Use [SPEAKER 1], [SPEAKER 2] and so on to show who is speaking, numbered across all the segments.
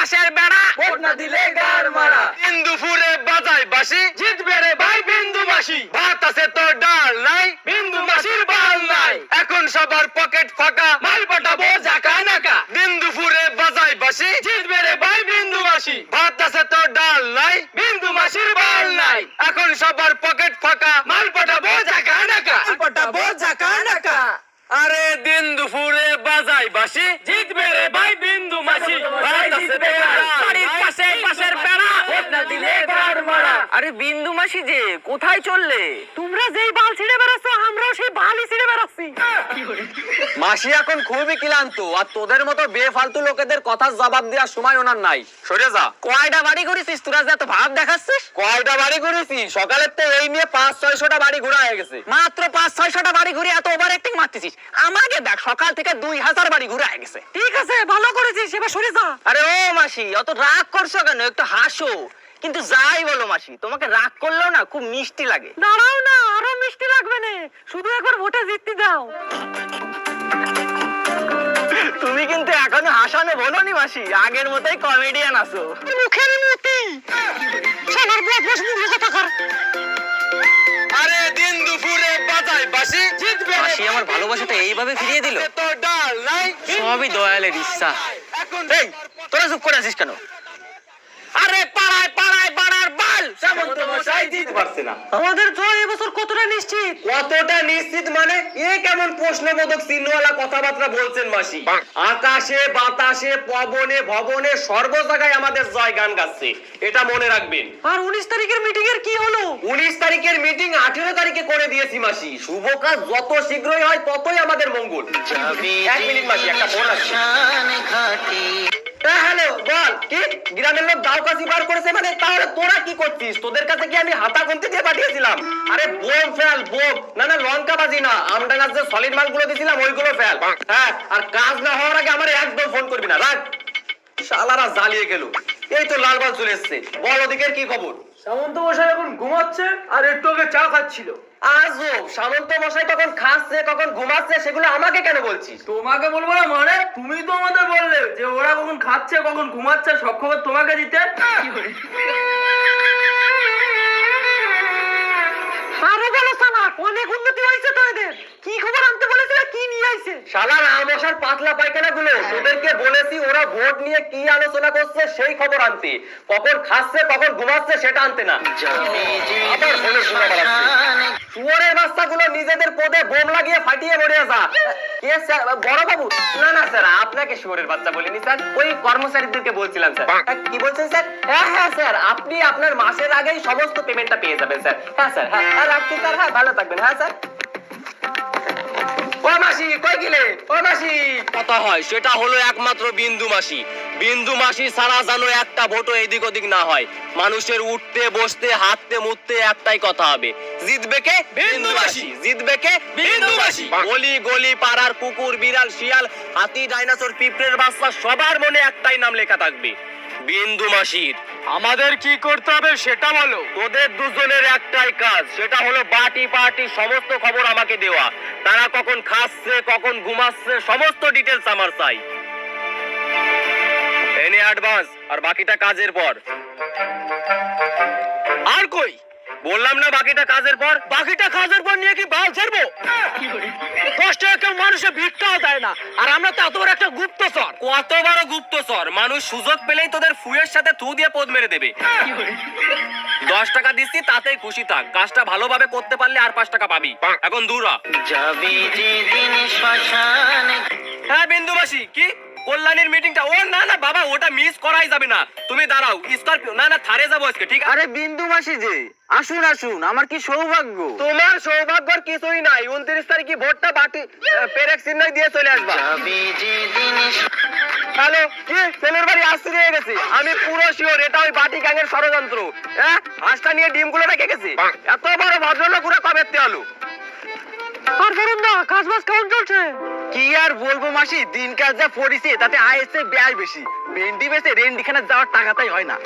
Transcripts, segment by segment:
[SPEAKER 1] পাশের বেড়া,
[SPEAKER 2] ভোট না দিলে গার মারা।
[SPEAKER 1] বিন্দুপুরে বাজায় বাঁশি,
[SPEAKER 2] জিতবে রে ভাই বিন্দু মাসি।
[SPEAKER 1] ভাত আছে তো ডাল নাই,
[SPEAKER 2] বিন্দু মাসির বাল নাই।
[SPEAKER 1] এখন সবার পকেট ফাঁকা,
[SPEAKER 2] মাল পাঠাবো জাকা নাকা।
[SPEAKER 1] বিন্দুপুরে বাজায় বাঁশি,
[SPEAKER 2] জিতবে রে ভাই বিন্দু মাসি।
[SPEAKER 1] ভাত আছে তো ডাল নাই,
[SPEAKER 2] বিন্দু মাসির বাল নাই।
[SPEAKER 1] এখন সবার পকেট ফাঁকা,
[SPEAKER 2] মাল পাঠাবো জাকা নাকা। মাল পাঠাবো জাকা নাকা।
[SPEAKER 1] আরে দিন দুপুরে বাজায় বাঁশি,
[SPEAKER 2] জিতবে রে ভাই বিন্দু মাসি।
[SPEAKER 1] ভাত আছে তো ডাল
[SPEAKER 2] বাড়ির
[SPEAKER 1] নাই,
[SPEAKER 2] পাশে পাশের বেড়া, ভোট না দিলে গার মারা।
[SPEAKER 3] আরে বিন্দু মাসি যে কোথায় চললে?
[SPEAKER 4] তোমরা যেই বাল ছিঁড়ে বেড়াচ্ছ আমরাও সেই বালই ছিঁড়ে বেড়াচ্ছি।
[SPEAKER 3] মাসি এখন খুবই ক্লান্ত, আর তোদের মতো বেফালতু লোকেদের কথার জবাব দেওয়ার সময় ওনার নাই।
[SPEAKER 1] সরে যা।
[SPEAKER 3] কয়টা বাড়ি ঘুরেছিস তোরা, যে এত ভাব দেখাচ্ছিস?
[SPEAKER 1] কয়টা বাড়ি ঘুরেছি? সকালের তো এই নিয়ে 500-600টা বাড়ি ঘোরা হয়ে গেছে।
[SPEAKER 3] মাত্র 500-600টা বাড়ি ঘুরে এত ওভার অ্যাক্টিং মারতেছিস? আমাকে দেখ, সকাল থেকে 2000 বাড়ি ঘুরে হয়ে গেছে।
[SPEAKER 4] ঠিক আছে, ভালো করেছিস, এবার সরে যা।
[SPEAKER 3] আরে ও মাসি, অত রাগ করছো কেন? একটু হাসো। কিন্তু যাই বলো মাসি, তোমাকে রাগ করলেও না খুব মিষ্টি লাগে।
[SPEAKER 4] দাঁড়াও না, আরো মিষ্টি লাগবে না, শুধু একবার ভোটে জিততে দাও।
[SPEAKER 3] তুমি কিন্তু এখনো হাসানো বলোনি মাসি, আগের মতোই কমেডিয়ান আছো।
[SPEAKER 4] মুখের মতি শালার বদমাশ মুখে কথা কর।
[SPEAKER 1] আরে দিন দুপুরে বাজায় বাঁশি,
[SPEAKER 2] জিতবে রে
[SPEAKER 3] মাসি আমার ভালোবাসাটা এইভাবে ফিরিয়ে দিল।
[SPEAKER 1] তো ডাল নাই,
[SPEAKER 3] সবই দয়ালের ইচ্ছা।
[SPEAKER 1] এখন
[SPEAKER 3] এই, তোরা চুপ করে আছিস কেন?
[SPEAKER 2] আরে পাড়ায় পাড়ায় বাড়ার বাল। সামন্ত মশাই জিতবে।
[SPEAKER 1] পারছে না।
[SPEAKER 4] আমাদের জয় এবছর কতটা নিশ্চিত?
[SPEAKER 1] কতটা নিশ্চিত মানে? এ কেমন প্রশ্নবোধক চিহ্নওয়ালা কথাবার্তা বলছেন মাসি? আকাশে বাতাসে পবনে ভবনে সর্ব জায়গায় আমাদের জয় গান গাচ্ছে, এটা মনে রাখবেন।
[SPEAKER 4] আর 19 তারিখের মিটিং এর কি হলো?
[SPEAKER 1] 19 তারিখের মিটিং 18 তারিখে করে দিয়েছি মাসি। শুভ কাজ যত শীঘ্রই হয় ততই আমাদের মঙ্গল। এক মিনিট মাসি, একটা ফোন আসছে। হ্যালো, বল। কি গ্রামের লোক দাও কাশি বার করেছে মানে? তাহলে তোরা কি করছিস? তোদের কাছে কি আমি হাতা গুনতে দিয়ে পাঠিয়েছিলাম? আরে বোম ফেল, বোম। না না, লঙ্কা বাজি না, আমডাঙ্গার যে সলিড মালগুলো দিয়েছিলাম ওইগুলো ফেল। হ্যাঁ, আর কাজ না হওয়ার আগে আমার একদম ফোন করবি না, রাখ। শালারা জ্বালিয়ে গেল। এই তো লালবাল চলে এসছে, বল ওদিকের কি খবর?
[SPEAKER 2] সামন্ত মশাই এখন ঘুমাচ্ছে আর একটু আগে চা খাচ্ছিল।
[SPEAKER 1] আজব, সামন্ত মশাই কখন খাচ্ছে কখন ঘুমাচ্ছে সেগুলো আমাকে কেন বলছিস?
[SPEAKER 2] তোমাকে বলবো না মানে? তুমি তো আমাদের বললে যে ওরা কখন খাচ্ছে কখন ঘুমাচ্ছে সব খবর তোমাকে দিতে।
[SPEAKER 4] আরো বলো সালা, অনেক উন্নতি হয়েছে তো এদের। কি খবর আনতে বলেছিল, কি নিয়ে আইছে?
[SPEAKER 1] শালার আমশার পাতলা পায়খানা গুলো, তোদেরকে বলেছি ওরা ভোট নিয়ে কি আলোচনা করছে সেই খবর আনতে, কখন খাচ্ছে কখন ঘুমাচ্ছে সেটা আনতে না। আবার ফোনে শোনা বাড়াচ্ছে। শুয়োরের বাচ্চাগুলো নিজেদের পদে বোম লাগিয়ে ফাটিয়ে মরে যা। কে স্যার? বড় বাবু? না না স্যার, আপনাকে শুয়োরের বাচ্চা বলিনি স্যার, ওই কর্মচারীদেরকে বলছিলাম স্যার। কি বলছেন স্যার? হ্যাঁ হ্যাঁ স্যার, আপনি আপনার মাসের আগেই সমস্ত পেমেন্টটা পেয়ে যাবেন স্যার। হ্যাঁ স্যার, হ্যাঁ রাখছি স্যার, হ্যাঁ ভালো থাকবেন। হ্যাঁ স্যার। ও মাসি, কই গেলে? ও মাসি।
[SPEAKER 3] কথা হয় সেটা হলো একমাত্র বিন্দু মাসি। বিন্দু মাসি ছাড়া যেন একটা ভোটও এদিক ওদিক না হয়। মানুষের উঠতে বসতে হাঁটতে মুততে একটাই কথা হবে, জিতবে কে?
[SPEAKER 2] বিন্দু মাসি।
[SPEAKER 3] জিতবে কে?
[SPEAKER 2] বিন্দু মাসি।
[SPEAKER 3] গলি গলি পাড়ার কুকুর বিড়াল শিয়াল হাতি ডাইনোসর পিঁপড়ের বাচ্চা সবার মনে একটাই নাম লেখা থাকবে, বিন্দু মাসির।
[SPEAKER 2] আমাদের কি করতে হবে সেটা বলো।
[SPEAKER 3] তোদের দুজনের একটাই কাজ, সেটা হলো বাটি পার্টি সমস্ত খবর আমাকে দেওয়া। তারা কখন খাচ্ছে কখন ঘুমাচ্ছে সমস্ত ডিটেলস আমার চাই। এনে অ্যাডভান্স, আর বাকিটা কাজের পর।
[SPEAKER 2] আর কই?
[SPEAKER 3] বললাম না বাকিটা কাজের পর।
[SPEAKER 2] বাকিটা কাজের পর নিয়ে কি বাল ছেড়বো? 10 টাকা কেউ মানুষে ভিক্ষাও দেয় না, আর আমরা তো এত বড় একটা গুপ্তচর।
[SPEAKER 3] কত বড় গুপ্তচর! মানুষ সুযোগ পেলেই তোদের ফুয়ের সাথে থু দিয়ে পোদ মেরে দেবে। 10 টাকা দিচ্ছি তাতেই খুশি থাক, কাজটা ভালোভাবে করতে পারলে আর 5 টাকা পাবি। এখন দূর হ। হ্যাঁ বিন্দু মাসি, কি কল্যাণীর মিটিংটা? ও না না বাবা, ওটা মিস করাই যাবে না। তুমি দাঁড়াও, স্করপিও না না থারে যাবো আজকে, ঠিক? আরে বিন্দু মাসি যে, আসুন আসুন, আমার কি সৌভাগ্য।
[SPEAKER 1] তোমার সৌভাগ্যর কিছুই নাই। 29 তারিখে ভোটটা বাটি পেরেক চিহ্নই দিয়ে চলে আসবা। হ্যালো, কি ছেলের বাড়ি আসতে দিয়ে গেছে? আমি পুরো শিওর এটা ওই বাটি গ্যাংয়ের ষড়যন্ত্র। হ্যাঁ, হাঁসটা নিয়ে ডিমগুলো রেখে গেছে। এত বড় ভদ্রলোক পুরো কবে হলো?
[SPEAKER 4] আর বলুন না, কাজ বাজ কেমন চলছে?
[SPEAKER 2] কি আর বলবো মাসি, দিনকাল যা পড়িছে তাতে আয়েছে ব্যয় বেশি। ভেন্ডি বেচে রেন্ডিখানে যাওয়ার টাকাটাই হয় না।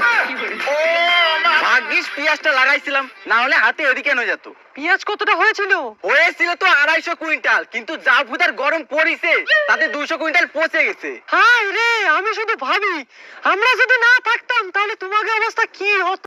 [SPEAKER 2] ভাগ্যিস পেঁয়াজটা লাগাইছিলাম, না হলে হাতে এদিকে হয়ে যেত।
[SPEAKER 4] পেঁয়াজ কতটা হয়েছিল?
[SPEAKER 2] হয়েছিল তো 250 কুইন্টাল, কিন্তু যা ভুদার গরম পড়িছে তাতে 200 কুইন্টাল পচে গেছে।
[SPEAKER 4] হায় রে, আমি শুধু ভাবি আমরা যদি না থাকতাম তাহলে তোমাকে অবস্থা কি হতো।